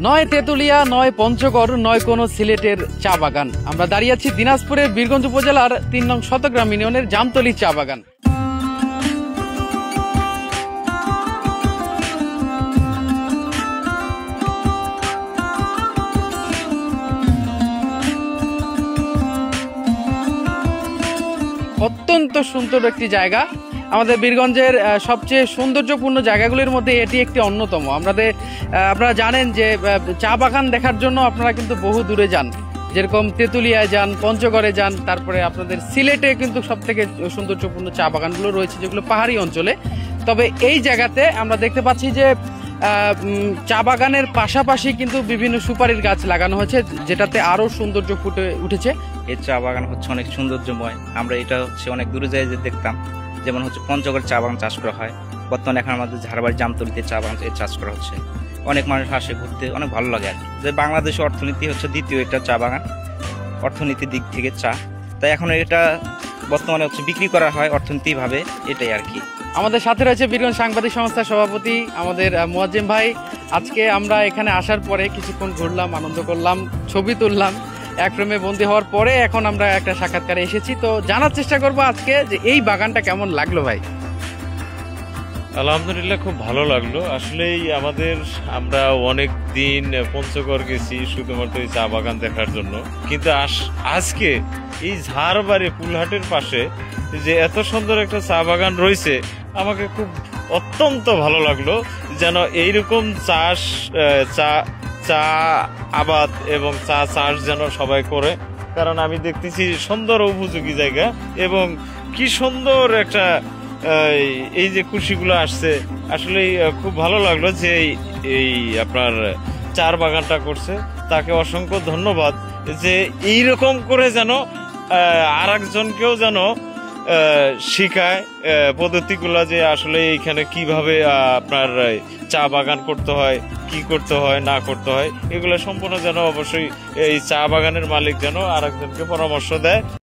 নয় তেতুলিয়া, নয় পঞ্চগড়, নয় কোনো সিলেটের চা বাগান। আমরা দাঁড়িয়ে আছি দিনাজপুরের বীরগঞ্জ উপজেলার ৩ নং শতগ্রাম ইউনিয়নের জামতলী চা বাগান। অত্যন্ত সুন্দর একটি জায়গা। আমাদের বীরগঞ্জের সবচেয়ে সৌন্দর্যপূর্ণ জায়গাগুলির মধ্যে এটি একটি অন্যতম। আপনারা জানেন যে চা বাগান দেখার জন্য আপনারা কিন্তু বহু দূরে যান, যেরকম তেতুলিয়ায় যান, পঞ্চগড়ে যান, তারপরে আপনাদের সিলেটে কিন্তু সব থেকে সৌন্দর্যপূর্ণ চা বাগানগুলো রয়েছে যেগুলো পাহাড়ি অঞ্চলে। তবে এই জায়গাতে আমরা দেখতে পাচ্ছি যে চা বাগানের পাশাপাশি কিন্তু বিভিন্ন সুপারির গাছ লাগানো হয়েছে, যেটাতে আরো সৌন্দর্য ফুটে উঠেছে। এই চা বাগান হচ্ছে অনেক সৌন্দর্যময়। আমরা এটা হচ্ছে অনেক দূরে যাই যে দেখতাম, যেমন হচ্ছে পঞ্চগড় চা বাগান চাষ করা হয়। বর্তমানে এখন আমাদের ঝাড়বাড়ি জামতলিতে চা বাগান চাষ করা হচ্ছে। অনেক মানুষ আসে ঘুরতে, অনেক ভালো লাগে আর কি। যে বাংলাদেশের অর্থনীতি হচ্ছে দ্বিতীয় এটা চা বাগান, অর্থনীতির দিক থেকে চা। তাই এখন এটা বর্তমানে হচ্ছে বিক্রি করা হয় অর্থনীতিভাবে, এটাই আর কি। আমাদের সাথে রয়েছে বীরগঞ্জ সাংবাদিক সংস্থার সভাপতি আমাদের মুয়াজ্জেম ভাই। আজকে আমরা এখানে আসার পরে কিছুক্ষণ ঘুরলাম, আনন্দ করলাম, ছবি তুললাম। এক ফ্রেমে বন্দী হওয়ার পরে এখন আমরা একটা সাক্ষাৎকারে এসেছি, তো জানার চেষ্টা করবো আজকে যে এই বাগানটা কেমন লাগলো ভাই। আলহামদুলিল্লাহ, খুব ভালো লাগলো। আসলেই আমরা অনেক দিন পঞ্চগড় গেছি শুধুমাত্র এই চা বাগান দেখার জন্য, কিন্তু আজকে এই ঝাড়বাড়ি পুলহাটের পাশে যে এত সুন্দর একটা চা বাগান রয়েছে, আমাকে খুব অত্যন্ত ভালো লাগলো। যেন এইরকম চা আবাদ এবং চা চাষ যেন সবাই করে, কারণ আমি দেখতেছি সুন্দর উপযোগী জায়গা এবং কি সুন্দর একটা এই যে খুশিগুলো আসছে। আসলে খুব ভালো লাগলো যে এই আপনার চার বাগানটা করছে, তাকে অসংখ্য ধন্যবাদ। যে এইরকম করে যেন আর একজনকেও যেন শিখায় পদ্ধতিগুলা, যে আসলে এইখানে কিভাবে আপনার চা বাগান করতে হয়, কি করতে হয় না করতে হয়, এগুলো সম্পূর্ণ যেন অবশ্যই এই চা বাগানের মালিক যেন আর একজনকে পরামর্শ দেয়।